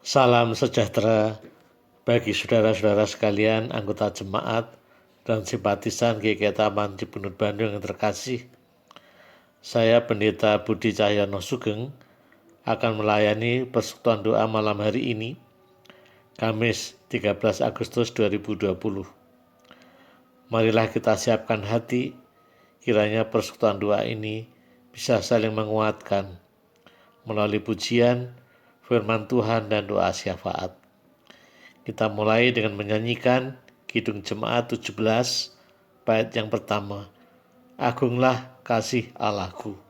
Salam sejahtera bagi saudara-saudara sekalian, anggota jemaat dan simpatisan GKI Taman Cipunut Bandung yang terkasih. Saya Pendeta Budi Cahyono Sugeng akan melayani persekutuan doa malam hari ini, Kamis 13 Agustus 2020. Marilah kita siapkan hati, kiranya persekutuan doa ini bisa saling menguatkan melalui pujian, firman Tuhan dan doa syafaat. Kita mulai dengan menyanyikan Kidung Jemaat 17, bait yang pertama. Agunglah kasih Allahku.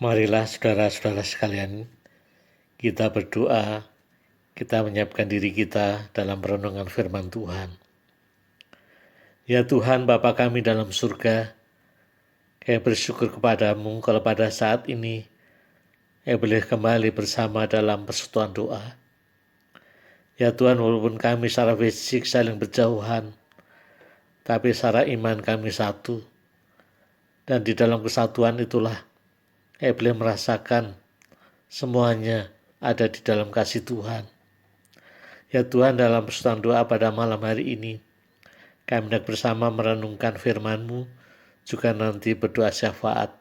Marilah saudara-saudara sekalian, kita berdoa, kita menyiapkan diri kita dalam renungan firman Tuhan. Ya Tuhan Bapa kami dalam surga, kami bersyukur kepadamu kalau pada saat ini kami boleh kembali bersama dalam persekutuan doa. Ya Tuhan, walaupun kami secara fisik saling berjauhan, tapi secara iman kami satu. Dan di dalam kesatuan itulah kami boleh merasakan semuanya ada di dalam kasih Tuhan. Ya Tuhan, dalam persekutuan doa pada malam hari ini, kami hendak bersama merenungkan firman-Mu, juga nanti berdoa syafaat.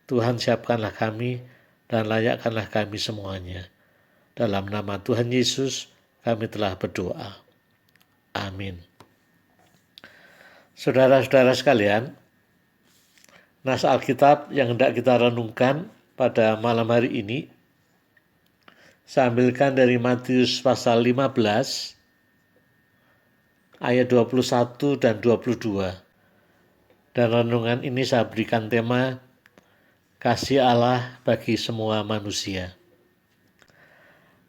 Tuhan, siapkanlah kami dan layakkanlah kami semuanya. Dalam nama Tuhan Yesus, kami telah berdoa. Amin. Saudara-saudara sekalian, nas Alkitab yang hendak kita renungkan pada malam hari ini, saya ambilkan dari Matius pasal 15, ayat 21 dan 22. Dan renungan ini saya berikan tema, kasih Allah bagi semua manusia.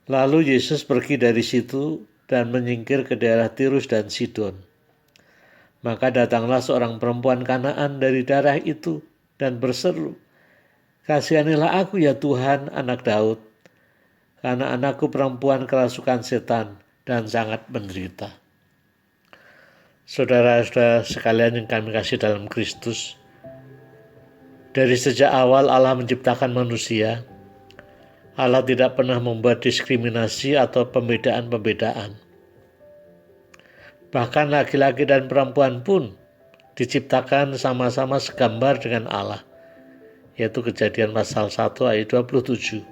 Lalu Yesus pergi dari situ dan menyingkir ke daerah Tirus dan Sidon. Maka datanglah seorang perempuan Kanaan dari daerah itu dan berseru, kasihanilah aku ya Tuhan, anak Daud, karena anakku perempuan kerasukan setan dan sangat menderita. Saudara-saudara sekalian yang kami kasih dalam Kristus, dari sejak awal Allah menciptakan manusia, Allah tidak pernah membuat diskriminasi atau pembedaan-pembedaan. Bahkan laki-laki dan perempuan pun diciptakan sama-sama segambar dengan Allah, yaitu Kejadian pasal 1 ayat 27.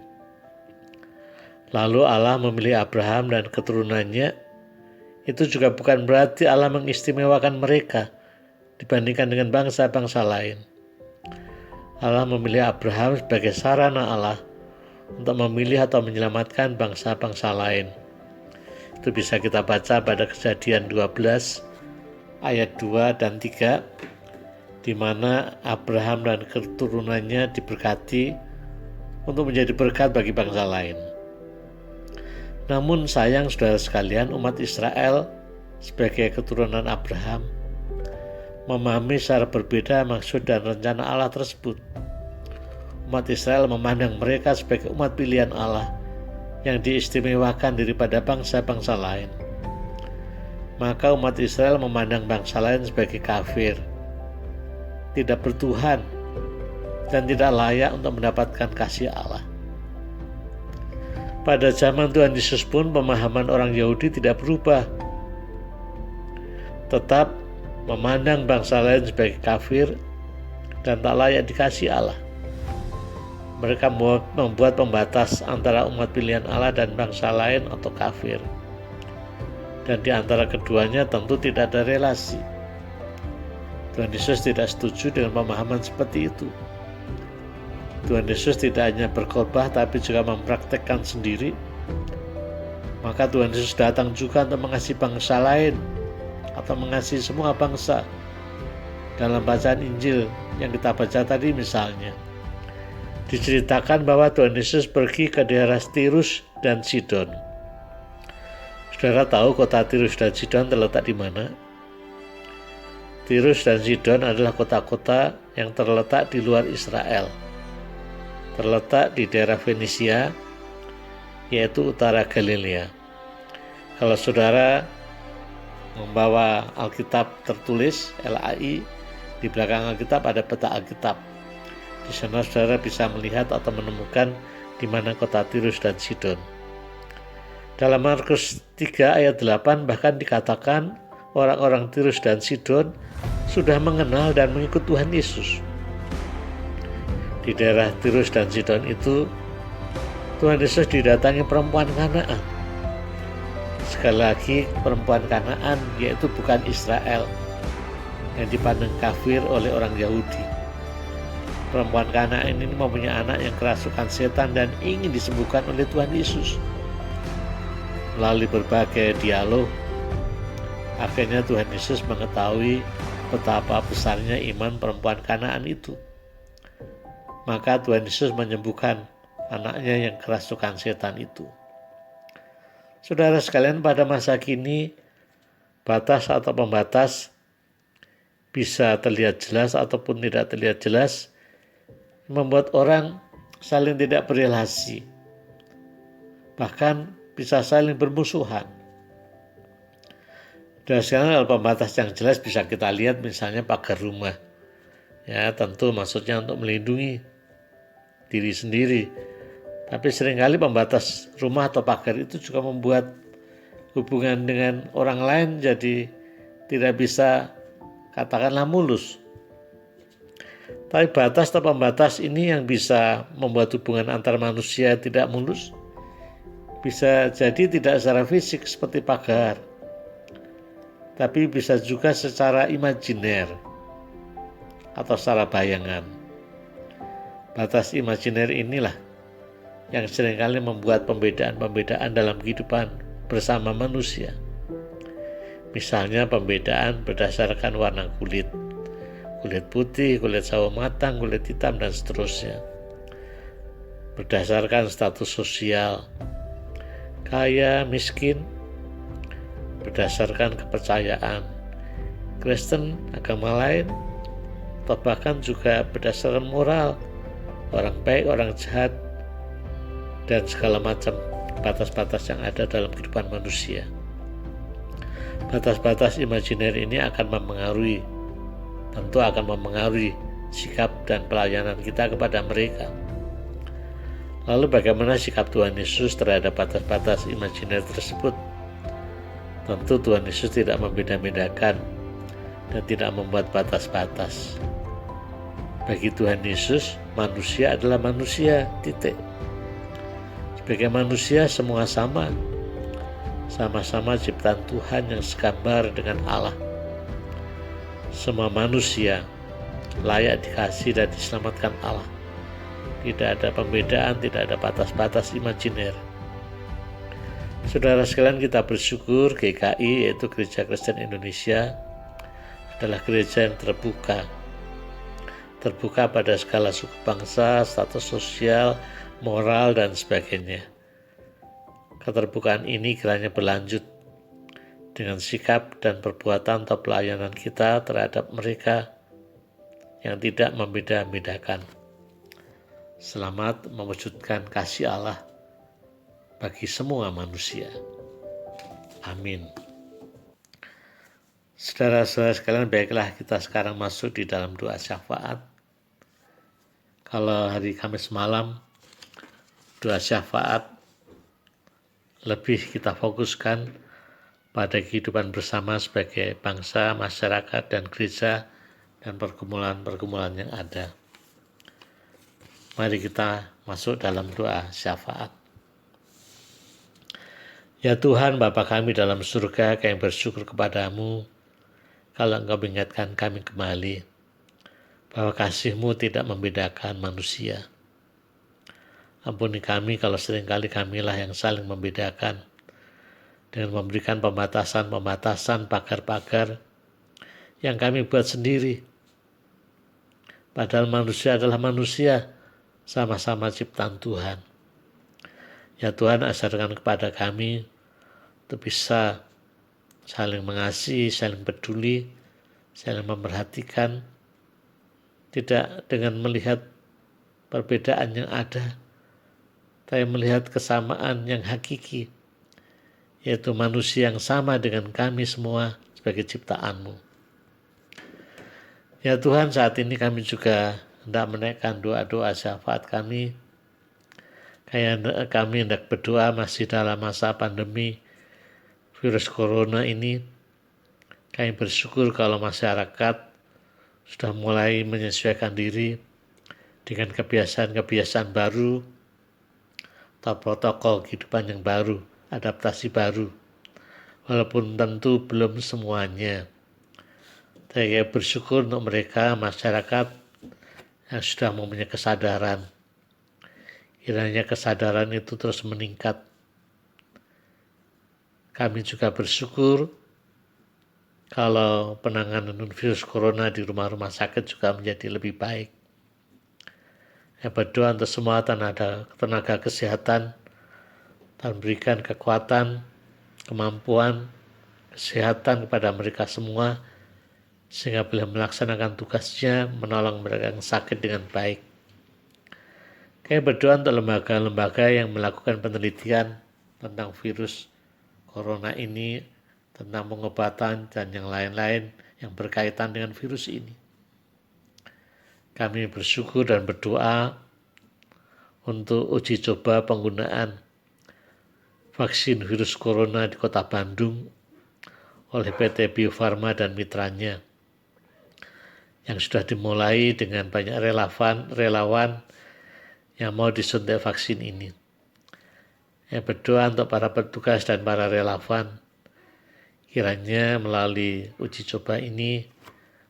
Lalu Allah memilih Abraham dan keturunannya. Itu juga bukan berarti Allah mengistimewakan mereka dibandingkan dengan bangsa-bangsa lain. Allah memilih Abraham sebagai sarana Allah untuk memilih atau menyelamatkan bangsa-bangsa lain. Itu bisa kita baca pada Kejadian 12 ayat 2 dan 3, di mana Abraham dan keturunannya diberkati untuk menjadi berkat bagi bangsa lain. Namun sayang saudara sekalian, umat Israel sebagai keturunan Abraham memahami secara berbeda maksud dan rencana Allah tersebut. Umat Israel memandang mereka sebagai umat pilihan Allah yang diistimewakan daripada bangsa-bangsa lain. Maka umat Israel memandang bangsa lain sebagai kafir, tidak bertuhan, dan tidak layak untuk mendapatkan kasih Allah. Pada zaman Tuhan Yesus pun pemahaman orang Yahudi tidak berubah, tetap memandang bangsa lain sebagai kafir dan tak layak dikasih Allah. Mereka membuat pembatas antara umat pilihan Allah dan bangsa lain atau kafir. Dan di antara keduanya tentu tidak ada relasi. Tuhan Yesus tidak setuju dengan pemahaman seperti itu. Tuhan Yesus tidak hanya berkhotbah tapi juga mempraktekkan sendiri. Maka Tuhan Yesus datang juga untuk mengasihi bangsa lain atau mengasihi semua bangsa. Dalam bacaan Injil yang kita baca tadi misalnya, diceritakan bahwa Tuhan Yesus pergi ke daerah Tirus dan Sidon. Saudara tahu kota Tirus dan Sidon terletak di mana? Tirus dan Sidon adalah kota-kota yang terletak di luar Israel. Terletak di daerah Fenisia, yaitu utara Galilea. Kalau saudara membawa Alkitab tertulis, LAI, di belakang Alkitab ada peta Alkitab. Di sana saudara bisa melihat atau menemukan di mana kota Tirus dan Sidon. Dalam Markus 3 ayat 8 bahkan dikatakan orang-orang Tirus dan Sidon sudah mengenal dan mengikut Tuhan Yesus. Di daerah Tirus dan Sidon itu Tuhan Yesus didatangi perempuan Kanaan. Sekali lagi, perempuan Kanaan yaitu bukan Israel yang dipandang kafir oleh orang Yahudi. Perempuan Kanaan ini mempunyai anak yang kerasukan setan dan ingin disembuhkan oleh Tuhan Yesus. Melalui berbagai dialog, akhirnya Tuhan Yesus mengetahui betapa besarnya iman perempuan Kanaan itu. Maka Tuhan Yesus menyembuhkan anaknya yang kerasukan setan itu. Saudara sekalian, pada masa kini batas atau pembatas bisa terlihat jelas ataupun tidak terlihat jelas, membuat orang saling tidak berelasi, bahkan bisa saling bermusuhan. Dan sekarang dalam pembatas yang jelas bisa kita lihat misalnya pagar rumah. Ya, tentu maksudnya untuk melindungi diri sendiri. Tapi seringkali pembatas rumah atau pagar itu juga membuat hubungan dengan orang lain jadi tidak bisa katakanlah mulus. Tapi batas atau pembatas ini yang bisa membuat hubungan antar manusia tidak mulus. Bisa jadi tidak secara fisik seperti pagar, tapi bisa juga secara imajiner atau secara bayangan. Batas imajiner inilah yang seringkali membuat pembedaan-pembedaan dalam kehidupan bersama manusia. Misalnya pembedaan berdasarkan warna kulit putih, kulit sawo matang, kulit hitam, dan seterusnya. Berdasarkan status sosial, kaya, miskin, berdasarkan kepercayaan, Kristen, agama lain, atau bahkan juga berdasarkan moral, orang baik, orang jahat, dan segala macam batas-batas yang ada dalam kehidupan manusia. Batas-batas imajiner ini akan mempengaruhi sikap dan pelayanan kita kepada mereka. Lalu bagaimana sikap Tuhan Yesus terhadap batas-batas imajiner tersebut? Tentu Tuhan Yesus tidak membeda-bedakan dan tidak membuat batas-batas. Bagi Tuhan Yesus, manusia adalah manusia, titik. Sebagai manusia semua sama-sama ciptaan Tuhan yang segambar dengan Allah. Semua manusia layak dikasih dan diselamatkan Allah. Tidak ada pembedaan, tidak ada batas-batas imajiner. Saudara sekalian, kita bersyukur GKI, yaitu Gereja Kristen Indonesia, adalah gereja yang terbuka pada segala suku bangsa, status sosial, moral, dan sebagainya. Keterbukaan ini kiranya berlanjut dengan sikap dan perbuatan atau pelayanan kita terhadap mereka yang tidak membeda-bedakan. Selamat mewujudkan kasih Allah bagi semua manusia. Amin. Saudara-saudara sekalian, baiklah kita sekarang masuk di dalam doa syafaat. Kalau hari Kamis malam, doa syafaat lebih kita fokuskan pada kehidupan bersama sebagai bangsa, masyarakat, dan gereja, dan pergumulan-pergumulan yang ada. Mari kita masuk dalam doa syafaat. Ya Tuhan, Bapa kami dalam surga, kami bersyukur kepadamu kalau Engkau mengingatkan kami kembali bahwa kasih-Mu tidak membedakan manusia. Ampuni kami kalau seringkali kamilah yang saling membedakan dengan memberikan pembatasan-pembatasan, pagar-pagar yang kami buat sendiri. Padahal manusia adalah manusia, sama-sama ciptaan Tuhan. Ya Tuhan, ajarkan kepada kami untuk bisa saling mengasihi, saling peduli, saling memperhatikan, tidak dengan melihat perbedaan yang ada, tapi melihat kesamaan yang hakiki, yaitu manusia yang sama dengan kami semua sebagai ciptaan-Mu. Ya Tuhan, saat ini kami juga hendak menaikkan doa-doa syafaat kami. Kayak kami hendak berdoa masih dalam masa pandemi virus corona ini. Kami bersyukur kalau masyarakat sudah mulai menyesuaikan diri dengan kebiasaan-kebiasaan baru atau protokol kehidupan yang baru, adaptasi baru. Walaupun tentu belum semuanya. Saya bersyukur untuk mereka, masyarakat yang sudah mempunyai kesadaran. Kiranya kesadaran itu terus meningkat. Kami juga bersyukur kalau penanganan virus corona di rumah-rumah sakit juga menjadi lebih baik. Saya berdoa untuk semua tenaga kesehatan dan berikan kekuatan, kemampuan, kesehatan kepada mereka semua sehingga boleh melaksanakan tugasnya menolong mereka yang sakit dengan baik. Kami berdoa untuk lembaga-lembaga yang melakukan penelitian tentang virus corona ini, tentang pengobatan dan yang lain-lain yang berkaitan dengan virus ini. Kami bersyukur dan berdoa untuk uji coba penggunaan vaksin virus corona di Kota Bandung oleh PT Bio Farma dan mitranya, yang sudah dimulai dengan banyak relawan yang mau disuntik vaksin ini. Saya berdoa untuk para petugas dan para relawan, kiranya melalui uji coba ini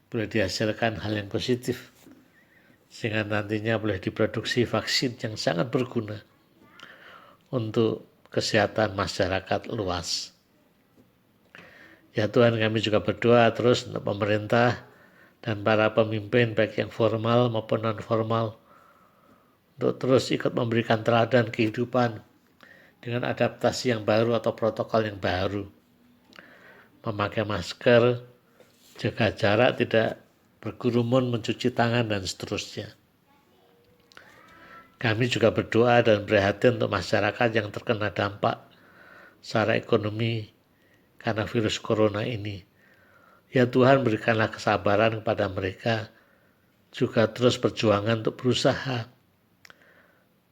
boleh dihasilkan hal yang positif, sehingga nantinya boleh diproduksi vaksin yang sangat berguna untuk kesehatan masyarakat luas. Ya Tuhan, kami juga berdoa terus untuk pemerintah dan para pemimpin baik yang formal maupun non-formal untuk terus ikut memberikan teladan kehidupan dengan adaptasi yang baru atau protokol yang baru. Memakai masker, jaga jarak, tidak berkerumun, mencuci tangan, dan seterusnya. Kami juga berdoa dan prihatin untuk masyarakat yang terkena dampak secara ekonomi karena virus corona ini. Ya Tuhan, berikanlah kesabaran kepada mereka, juga terus perjuangan untuk berusaha.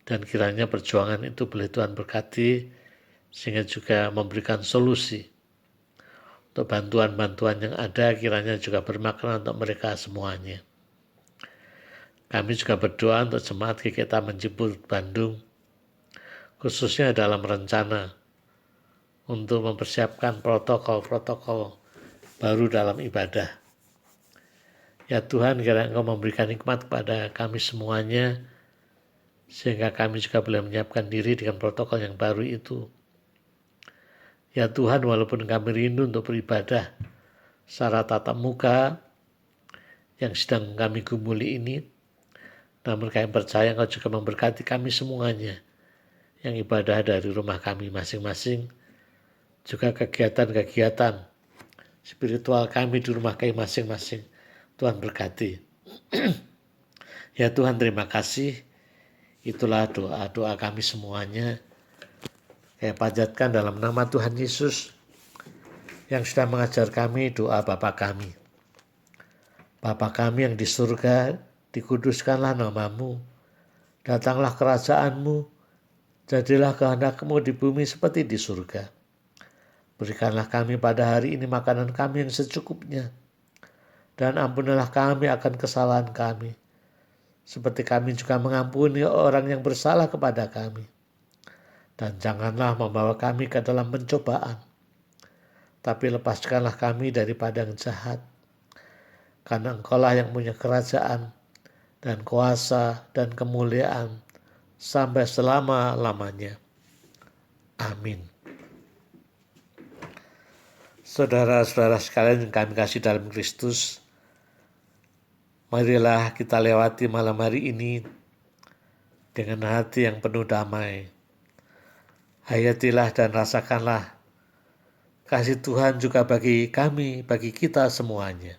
Dan kiranya perjuangan itu boleh Tuhan berkati, sehingga juga memberikan solusi. Untuk bantuan-bantuan yang ada, kiranya juga bermakna untuk mereka semuanya. Kami juga berdoa untuk jemaat GKT Menjemput Bandung, khususnya dalam rencana untuk mempersiapkan protokol-protokol baru dalam ibadah. Ya Tuhan, kiranya Engkau memberikan hikmat kepada kami semuanya, sehingga kami juga boleh menyiapkan diri dengan protokol yang baru itu. Ya Tuhan, walaupun kami rindu untuk beribadah secara tatap muka yang sedang kami gumuli ini, namun kami percaya Engkau juga memberkati kami semuanya yang ibadah dari rumah kami masing-masing, juga kegiatan-kegiatan spiritual kami di rumah kami masing-masing. Tuhan berkati. Ya Tuhan, terima kasih. Itulah doa-doa kami semuanya. Saya panjatkan dalam nama Tuhan Yesus yang sudah mengajar kami doa Bapa kami. Bapa kami yang di surga, dikuduskanlah namamu. Datanglah kerajaanmu, Jadilah kehendak-Mu di bumi seperti di surga. Berikanlah kami pada hari ini makanan kami yang secukupnya. Dan ampunilah kami akan kesalahan kami, seperti kami juga mengampuni orang yang bersalah kepada kami. Dan janganlah membawa kami ke dalam pencobaan, tapi lepaskanlah kami daripada yang jahat. Karena Engkaulah yang punya kerajaan dan kuasa dan kemuliaan sampai selama-lamanya. Amin. Saudara-saudara sekalian yang kami kasih dalam Kristus, marilah kita lewati malam hari ini dengan hati yang penuh damai. Hayatilah dan rasakanlah kasih Tuhan juga bagi kami, bagi kita semuanya.